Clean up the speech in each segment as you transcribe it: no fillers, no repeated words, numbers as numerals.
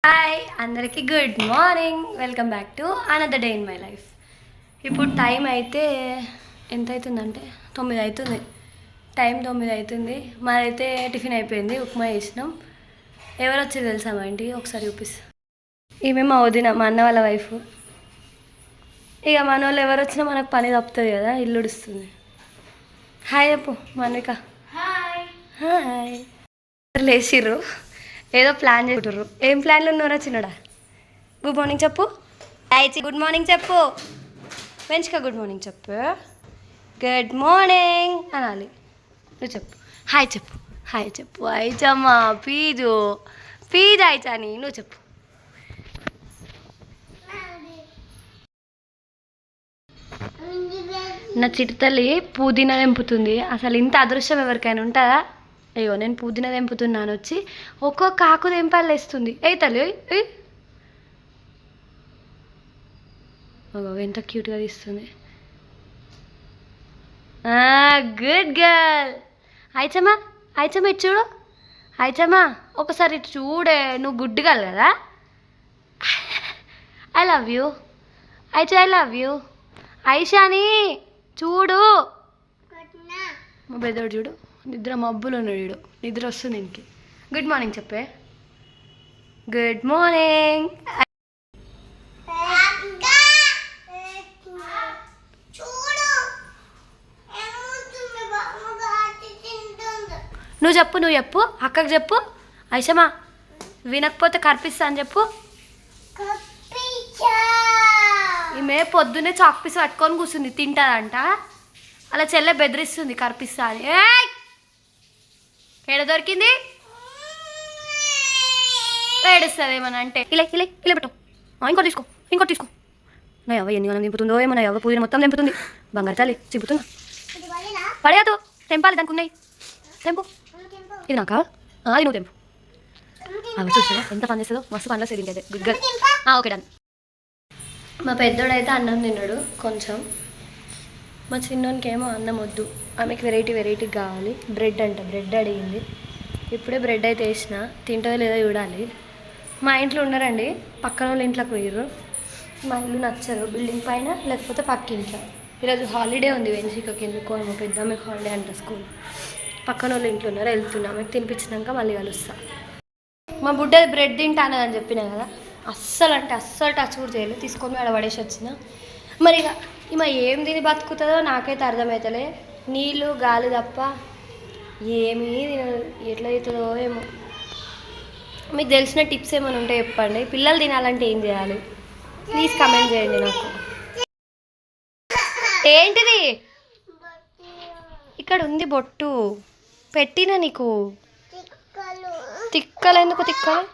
Hi అందరికీ good morning. Welcome back to another day in my life. ఇప్పుడు time అయితే ఎంత అవుతుందంటే 9 అవుతుంది. టైం 9 అవుతుంది. మాదైతే టిఫిన్ అయిపోయింది, ఉప్మా చేసినాం. ఎవరు వచ్చి తెలుసా మా ఇంటికి? ఒకసారి చూపిస్తా. ఈమె మా వదిన, మా అన్న వాళ్ళ వైఫ్. ఇక మన వాళ్ళు ఎవరు వచ్చినా మనకు పని తప్పుతుంది కదా, ఇల్లు ఉడుస్తుంది. హాయ్ చెప్పు మన్విక. Hi hi. లేచిర్రు, ఏదో ప్లాన్ చేసుకుంటారు. ఏం ప్లాన్లు ఉన్నారో చిన్నడా? గుడ్ మార్నింగ్ చెప్పు. హాయ్ గుడ్ మార్నింగ్ చెప్పు. మంచిగా గుడ్ మార్నింగ్ చెప్పు. గుడ్ మార్నింగ్ అనాలి. నువ్వు చెప్పు. హాయ్ చెప్పు. హాయ్ చెప్పు. హాయ్ చమ్మా పీజు పీజు హాయ్ చాని. నువ్వు చెప్పు. నా చిటితల్లి పుదీనా తెంపుతుంది. అసలు ఇంత అదృష్టం ఎవరికైనా ఉంటుందా? అయ్యో నేను పుదీనా తెంపుతున్నాను వచ్చి ఒక్కొక్క ఆకు తెంపాలు వేస్తుంది. తల్లి ఎంత క్యూట్గా తీస్తుంది. Good girl. అయిచమ్మా అయిచమ్మా ఇటు చూడు. అయిచమ్మా ఒకసారి ఇటు చూడే. నువ్వు గుడ్ గర్ల్ కదా. I love you. I love you. Aishani చూడు. మా పెద్దోడు చూడు, నిద్ర మబ్బులు ఉన్నాడు వీడు. నిద్ర వస్తుంది ఇంటికి. గుడ్ మార్నింగ్ చెప్పే. Good morning. నువ్వు చెప్పు, నువ్వు చెప్పు, అక్కకు చెప్పు. ఐషమా వినకపోతే కర్పిస్తా అని చెప్పు. ఈమె పొద్దున్నే చాక్ పీస్ పట్టుకొని కూర్చుంది, తింటుందంట. అలా చెల్లె బెదిరిస్తుంది కర్పిస్తా అని. ఏడ దొరికింది? ఏడుస్తుంది ఏమన్నా అంటే. ఇలా ఇలా ఇలా పెట్టు. ఇంకోటి తీసుకో, ఇంకోటి తీసుకో. నా ఎవ ఎన్ని మనం దింపుతుందో ఏమో. నా ఎవ పూజ మొత్తం దింపుతుంది. బంగారు తల్లి చిప్పుతుందా? పడేయదు, తెంపాలి, దానికి ఉన్నాయి. తెంపు. ఇది నాకా? అది నువ్వు తెంపు. అవి చూసావా ఎంత పని చేస్తుందో? మస్తు పనిలో సేవింగ్ అయితే. Good girl. Okay done. మా పెద్దోడైతే అన్నం తిన్నాడు కొంచెం. మా చిన్నోనికి ఏమో అన్నం వద్దు, ఆమెకి వెరైటీ వెరైటీ కావాలి. బ్రెడ్ అంట, బ్రెడ్ అడిగింది. ఇప్పుడే బ్రెడ్ అయితే వేసిన, తింటుందో లేదో చూడాలి. మా ఇంట్లో ఉన్నారండి, పక్కన వాళ్ళ ఇంట్లోకి పోయారు. మా ఇల్లు నచ్చరు, బిల్డింగ్ పైన లేకపోతే పక్క ఇంట్లో. ఈరోజు హాలిడే ఉంది వెన్సికకి, ఎందుకో మా పెద్ద ఆమెకు హాలిడే అంట స్కూల్. పక్కన వాళ్ళు ఇంట్లో ఉన్నారు, వెళ్తున్నా. ఆమెకు తినిపించినాక మళ్ళీ కలుస్తా. మా బుడ్డ బ్రెడ్ తింటాను అని చెప్పినా కదా, అస్సలు అంటే అస్సలు టచ్ కూడా చేయలేదు. తీసుకొని ఆడ పడేసి వచ్చిన. మరి ఇక ఈమె ఏం తిని బతుకుతుందో నాకైతే అర్థమవుతలే. నీళ్ళు గాలి తప్ప ఏమీ తినదు. ఎట్లా అవుతుందో ఏమో. మీకు తెలిసిన టిప్స్ ఏమైనా ఉంటే చెప్పండి. పిల్లలు తినాలంటే ఏం చేయాలి ప్లీజ్ కమెంట్ చేయండి నాకు. ఏంటిది? ఇక్కడ ఉంది బొట్టు పెట్టినా నీకు. తిక్కలు ఎందుకు? తిక్కలు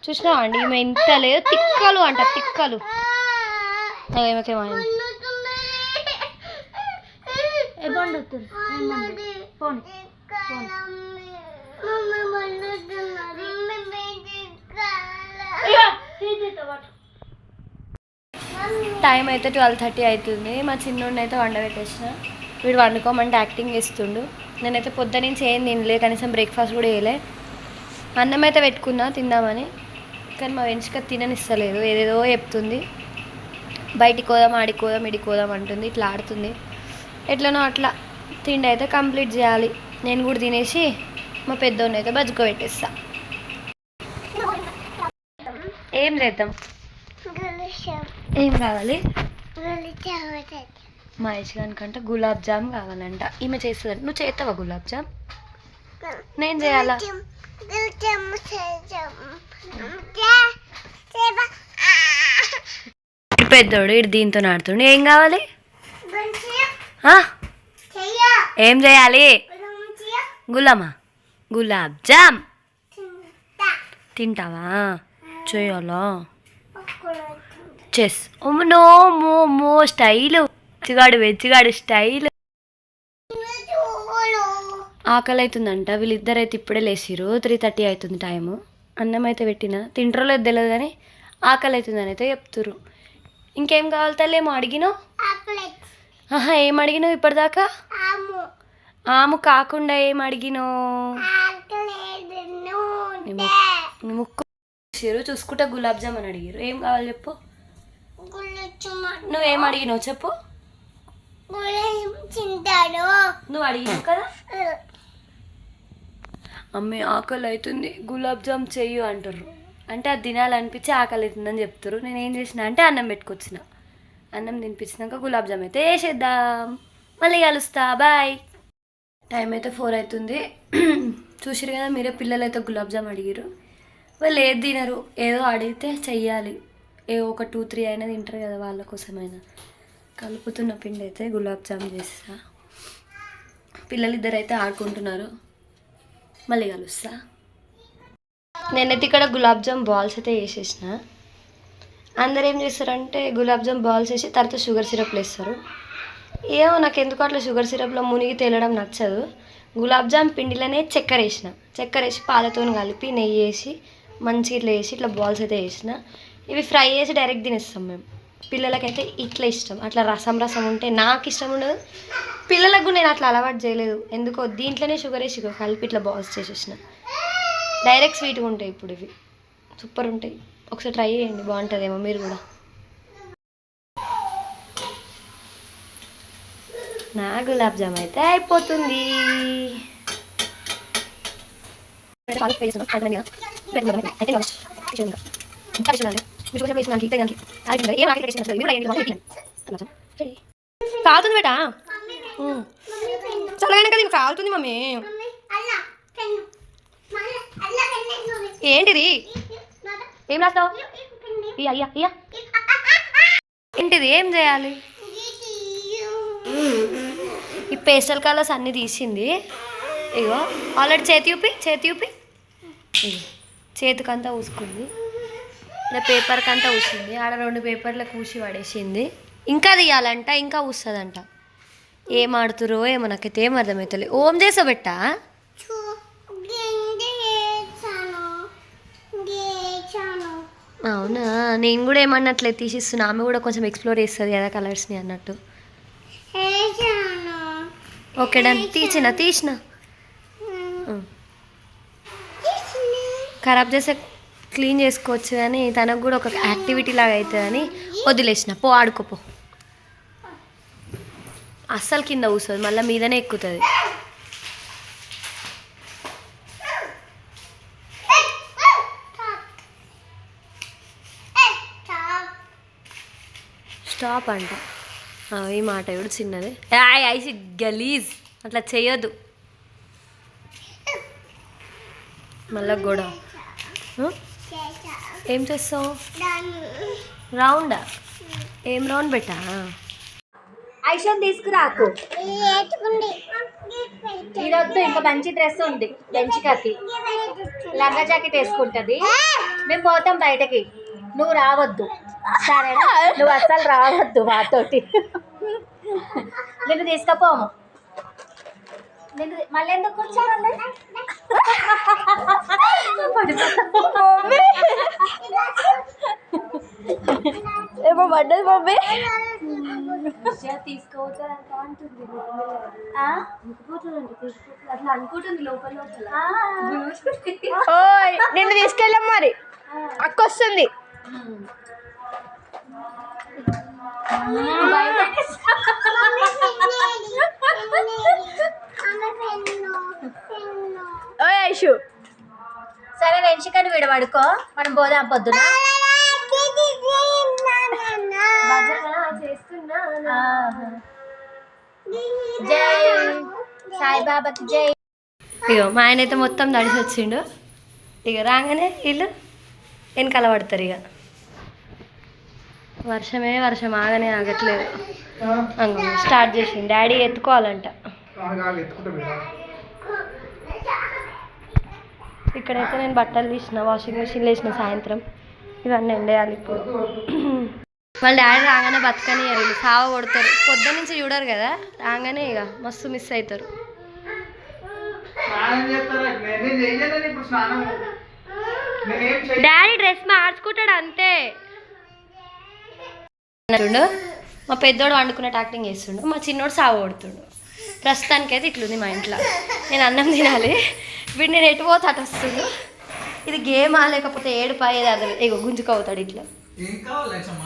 చూసినావా అండి? ఈమె ఇంత లేదు, తిక్కలు అంట, తిక్కలు. ఏమకేమైంది? టైం అయితే 12:30 అవుతుంది. మా చిన్నోడిని అయితే వండబెట్టేసిన. వీడు వండుకోమంటే యాక్టింగ్ చేస్తుండు. నేనైతే పొద్దు నుంచి ఏం తినలే, కనీసం బ్రేక్ఫాస్ట్ కూడా వేయలే. అన్నం అయితే పెట్టుకున్నా తిందామని, కానీ మా వెంచుక తిననిస్తలేదు. ఏదేదో చెప్తుంది. బయటికి పోదాం, ఆడికి పోదాం, ఇడికి పోదాం అంటుంది. ఇట్లా ఆడుతుంది. ఎట్లనో అట్లా తిండి అయితే కంప్లీట్ చేయాలి. నేను కూడా తినేసి మా పెద్దోడిని అయితే బజ్జుకో పెట్టేస్తా. ఏం చేద్దాం? ఏం కావాలి? మా యశ్గానికంట గులాబ్ జామ్ కావాలంట. ఈమె చేస్తుందంట. నువ్వు చేస్తావా గులాబ్ జామ్? నేను చేయాలా? పెద్దోడు ఇటు దీంతో ఆడుతుండు. ఏం కావాలి? ఏం చేయాలి? గులాబ్ జామ్ తింటావా? చేయాలా? Chess. No more style. వెచ్చిగాడు style. ఆకలి అవుతుందంట. వీళ్ళిద్దరైతే ఇప్పుడే లేచిరు. 3:30 అవుతుంది టైము. అన్నం అయితే పెట్టిన, తింటారో లేదు తెలియదు కానీ ఆకలి అవుతుందని అయితే చెప్తురు. ఇంకేం కావాలి తల్లి? ఏమో అడిగినావు? ఏం అడిగినావు ఇప్పటిదాకా? ఆము కాకుండా ఏం అడిగినావు? ముక్కు ఇచ్చారు. చూసుకుంటే గులాబ్ జామ్ అని అడిగారు. ఏం కావాలి చెప్పు, నువ్వేం అడిగినావు చెప్పు. నువ్వు అడిగినావు కదా, అమ్మే ఆకలి అవుతుంది గులాబ్ జామ్ చెయ్యు అంటారు. అంటే అది తినాలనిపించి ఆకలి అవుతుందని చెప్తారు. నేను ఏం చేసిన అంటే అన్నం పెట్టుకొచ్చిన, అన్నం తినిపించినాక గులాబ్ జామ్ అయితే వేసేద్దాం. మళ్ళీ కలుస్తా, బాయ్. టైం అయితే 4 అవుతుంది. చూసిరు కదా మీరే, పిల్లలు అయితే గులాబ్ జామ్ అడిగారు. వాళ్ళు ఏది తినరు, ఏదో అడిగితే చెయ్యాలి. ఒక 2-3 అయినా తింటారు కదా, వాళ్ళ కోసమైనా. కలుపుతున్న పిండి అయితే గులాబ్ జామ్ చేస్తా. పిల్లలు ఇద్దరైతే ఆడుకుంటున్నారు. మళ్ళీ కలుస్తా. నేనైతే ఇక్కడ గులాబ్ జామ్ బాల్స్ అయితే వేసేసిన. అందరు ఏం చేస్తారంటే గులాబ్ జామ్ బాల్స్ వేసి తర్వాత షుగర్ సిరప్లు వేస్తారు. ఏమో నాకు ఎందుకు అట్లా షుగర్ సిరప్లో మునిగి తేలడం నచ్చదు. గులాబ్ జామ్ పిండిలోనే చక్కెర వేసి పాలతో కలిపి నెయ్యి వేసి మంచిగా ఇట్లా వేసి ఇట్లా బాల్స్ అయితే వేసిన. ఇవి ఫ్రై చేసి డైరెక్ట్ తినేస్తాం మేము. పిల్లలకైతే ఇట్లా ఇష్టం, అట్లా రసం ఉంటే నాకు ఇష్టం ఉండదు. పిల్లలకు కూడా నేను అట్లా అలవాటు చేయలేదు ఎందుకో. దీంట్లోనే షుగర్ వేసి కలిపి ఇట్లా బాల్స్ చేసేసిన. డైరెక్ట్ స్వీట్గా ఉంటాయి. ఇప్పుడు ఇవి సూపర్ ఉంటాయి, ఒకసారి ట్రై చేయండి, బాగుంటుందేమో మీరు కూడా. నా గులాబ్ జామ్ అయితే అయిపోతుంది. కాలుతుంది బేటా, చల్లగా కదా కాలుతుంది మమ్మీ. ఏంటిది, ఏం రాస్తావు? అయ్యా ఏంటిది, ఏం చేయాలి? ఈ పేస్టల్ కలర్స్ అన్నీ తీసింది. ఇగో ఆల్రెడీ చేతి చూపి ఇగో చేతికంతా ఊసుకుంది, ఇలా పేపర్కి అంతా ఊసింది. ఆడ 2 పేపర్లకు ఊసి పడేసింది. ఇంకా తీయాలంట, ఇంకా ఊస్తుందంట. ఏం ఆడుతురో ఏమో, నాకైతే ఏం అర్థమవుతలే. ఓం చేసా బెట్టా, అవునా? నేను కూడా ఏమన్నట్లే తీసిస్తున్నా. ఆమె కూడా కొంచెం ఎక్స్ప్లోర్ చేస్తుంది కదా కలర్స్ని అన్నట్టు. Okay done. తీసిన ఖరాబ్ చేసే క్లీన్ చేసుకోవచ్చు కానీ తనకు కూడా ఒక యాక్టివిటీ లాగా అవుతుందని వదిలేసిన. పో ఆడుకోపో. అస్సలు కింద కూర్చోదు, మళ్ళీ మీదనే ఎక్కుతుంది. స్టాప్ అంట ఈ మాట ఎవడు చిన్నది. ఐసి గలీజ్, అట్లా చేయొద్దు. మళ్ళా గొడవ. ఏం చేస్తావు? రౌండా? ఏం రౌండ్ బెట్టా? ఐషోని తీసుకురాకు, ఈరోజు ఇంకా మంచి డ్రెస్ ఉంది బెంచికకి, లంగా జాకెట్ వేసుకుంటుంది. మేము పోతాం బయటకి, నువ్వు రావద్దు సరేనా? నువ్వు అస్సలు రావద్దు మాతోటి, నేను తీసుకపోము. నేను మళ్ళీ ఎందుకు వచ్చాను? ఏమో పడ్డది మమ్మీ. తీసుకోవద్దంట అంటుంది, అట్లా అనుకుంటుంది లోపల. నిన్ను తీసుకెళ్ళాం మరి, అక్క వస్తుంది. సరే వెంచికని విడబడుకో, మనం పోదాం పొద్దున. జై సాయిబాబాకి జై. ఇగో మా ఆయన అయితే మొత్తం తడిసి వచ్చిండు. ఇక రాగానే వీళ్ళు వెనకాల పడతారు. ఇక వర్షం ఆగనే ఆగట్లేదు. స్టార్ట్ చేసింది. డాడీ ఎత్తుకోవాలంట. ఇక్కడైతే నేను బట్టలు తీసిన, వాషింగ్ మిషన్లో వేసిన సాయంత్రం. ఇవన్నీ ఎండేయాలి ఇప్పుడు. వాళ్ళ డాడీ రాగానే బతకనియరు, వీళ్ళు సావ కొడతారు. పొద్దు నుంచి చూడరు కదా, రాగానే ఇక మస్తు మిస్ అవుతారు. డాడీ డ్రెస్ మార్చుకుంటాడు అంతే. మా పెద్దోడు వండుకున్నట్టు యాక్టింగ్ చేస్తుండు, మా చిన్నోడు సాగు కొడుతుండు. ప్రస్తుతానికైతే ఇట్లుంది మా ఇంట్లో. నేను అన్నం తినాలి, వీడు నేను ఎటు పోతే అటు వస్తుండు. ఇది గేమా లేకపోతే ఏడుపా ఏది అర్థం ఇగో గుంజుకోవుతాడు ఇట్లా ఏం కావాలి లక్ష్మమ్మ?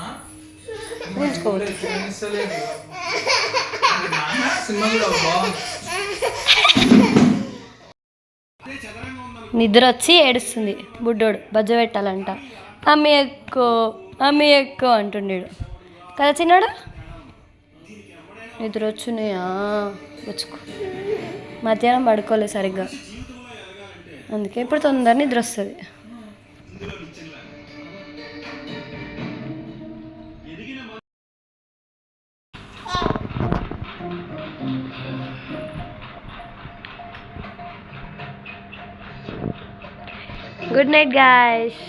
గుంజుకోవద్దు. ఏం ఇస్తలేదు. నాన్న సినిమా కూడా బాగుంది. నిద్ర వచ్చి ఏడుస్తుంది బుడ్డోడు బజ్జ పెట్టాలంట. అమ్మి ఎక్కువ అంటుండేడు కదా చిన్నాడు. నిద్ర వచ్చున్నాయా వచ్చుకో. మధ్యాహ్నం పడుకోలేదు సరిగ్గా, అందుకే ఇప్పుడు తొందర నిద్ర వస్తుంది. Good night guys.